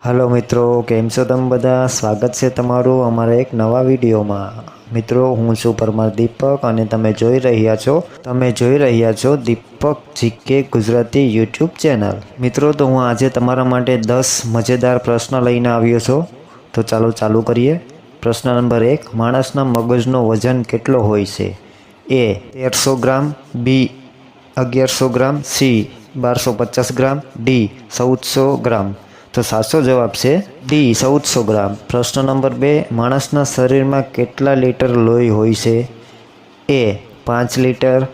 Hello मित्रों, केम छो तमे बधा। स्वागत है तमारू अमारा एक नवा विडियो में। मित्रों, हूँ छुं परमार दीपक अने तमे जोई रह्या छो दीपक जीके गुजराती यूट्यूब चेनल। मित्रों, तो हूँ आज तमारा माटे 10 मजेदार प्रश्न लईने आव्यो छो। तो चालो चालू करिए। प्रश्न नंबर 1, माणसना मगजनो वजन केटलो होय छे? ए 1300 ग्राम, बी 1100 ग्राम, सी 1250 ग्राम, डी 1400 ग्राम। तो साचो जवाब है डी 1400 ग्राम। प्रश्न नंबर 2, माणसना शरीर में केटला लीटर लोही होय छे? ए 5 लीटर,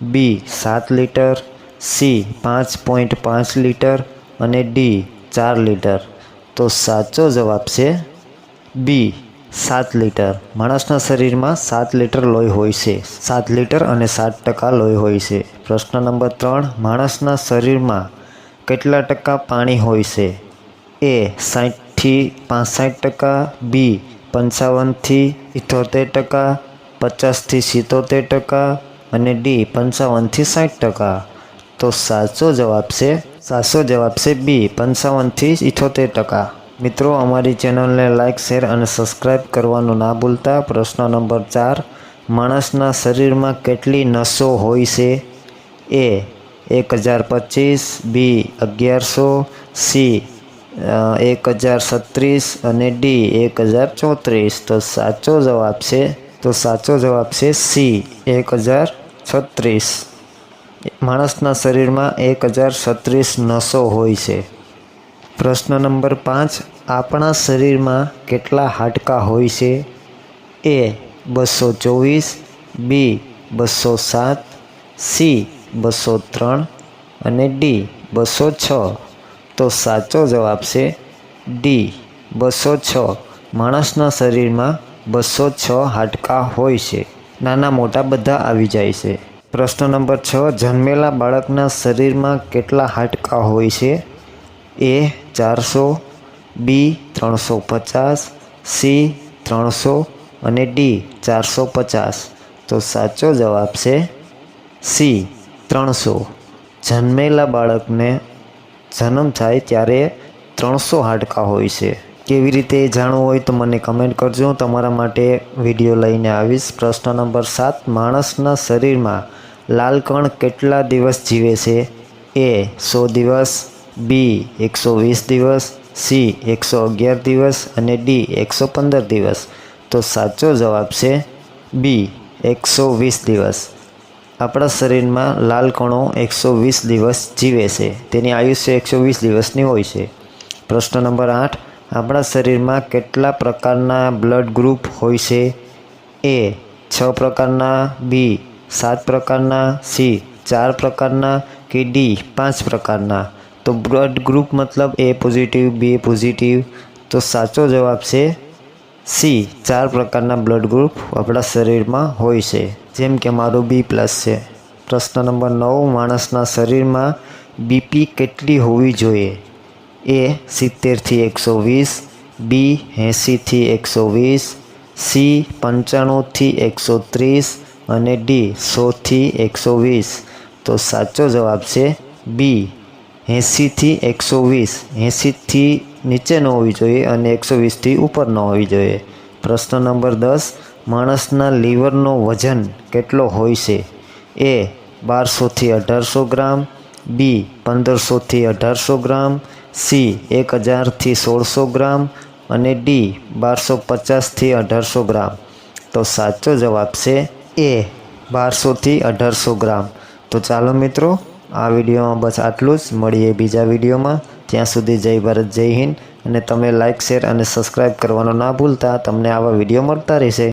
बी 7 लीटर, सी 5.5 लीटर अने डी 4 लीटर। तो साचो जवाब है बी 7 लीटर। माणसना शरीर में 7 लीटर लोही होय छे। 7 लीटर अने 7% लोही होय छे। प्रश्न नंबर 3, माणसना शरीर में केटला टका पाणी होय छे? ए 60 થી 65%, बी 55 થી 78%, 50 થી 77% અને डी 55 થી 60%। तो साचो जवाब है बी 55 થી 78%। मित्रों, हमारी चैनल ने लाइक, शेर और सब्सक्राइब करवानुं ना भूलता। प्रश्न नंबर 4, माणसना शरीर में केटली नसों होय छे? ए 1025, बी 1100, सी 1036 અને डी 1034। तो साचो जवाब है सी 1036। माणसना शरीर में 1036 नसों होय छे। प्रश्न नंबर 5, आपणा शरीर में केटला हाडका होय छे? ए 224, बी 207, सी 203 અને डी 206। तो साचो जवाब है डी 206। माणसना शरीर में 206 हाडका होय छे। नाना मोटा बधा आवी जाय छे। प्रश्न नंबर 6, जन्मेला बाळकना शरीर में केटला हाडका होय छे? ए 400, बी 350, सी 300 અને डी 450। तो साचो जवाब है सी 300। जन्मेला बाळकने जन्म थाय त्यारे 300 हाडका होय छे। केवी रीते जाणवुं होय तो मने कमेंट करजो, तमारा माटे विडियो लईने आवीश। प्रश्न नंबर 7, माणसना शरीर में लाल कण केटला दिवस जीवे छे? ए 100 दिवस, बी 120 दिवस, सी 111 दिवस अने डी 115 दिवस। तो साचो जवाब है बी 120 दिवस। अपना शरीर में लाल कणों 120 दिवस जीवे छे। तेनी आयुष्य 120 दिवसनी होय छे। प्रश्न नंबर 8, अपना शरीर में केटला प्रकारना ब्लड ग्रुप होय छे? ए 6 प्रकारना, बी 7 प्रकारना, सी 4 प्रकारना कि डी 5 प्रकारना। तो ब्लड ग्रुप मतलब ए पॉजिटिव, बी पॉजिटिव। तो साचो जवाब है सी 4 प्रकारना ब्लड ग्रुप अपना शरीर में होय छे, जेम के मारू B+ है। प्रश्न नंबर 9, माणसना शरीर में बीपी केटली होवी जोईए? ए 70 થી 120, बी 80 થી 120, सी 95 થી 130 અને डी 100 થી 120। तो साचो जवाब है बी 80 થી 120। 80 થી नीचे न होवी जोईए अने 120 થી ऊपर न होवी जोईए। प्रश्न नंबर 10, माणसना लीवरनो वजन केटलो होय छे? ए 1200 થી 1800 ग्राम, बी 1500 થી 1800 ग्राम, सी 1000 થી 1600 ग्राम अने डी 1250 થી 1800 ग्राम। तो साचो जवाब है ए 1200 થી 1800 ग्राम। तो चालो मित्रों, आ विडियो में बस आटलू ज। मळीए बीजा विडियो में। त्यां सुधी जय भारत, जय हिंद। अने तमे लाइक, शेर और सब्सक्राइब करवानुं ना भूलता। तमने आवा विडियो मळता रहेशे।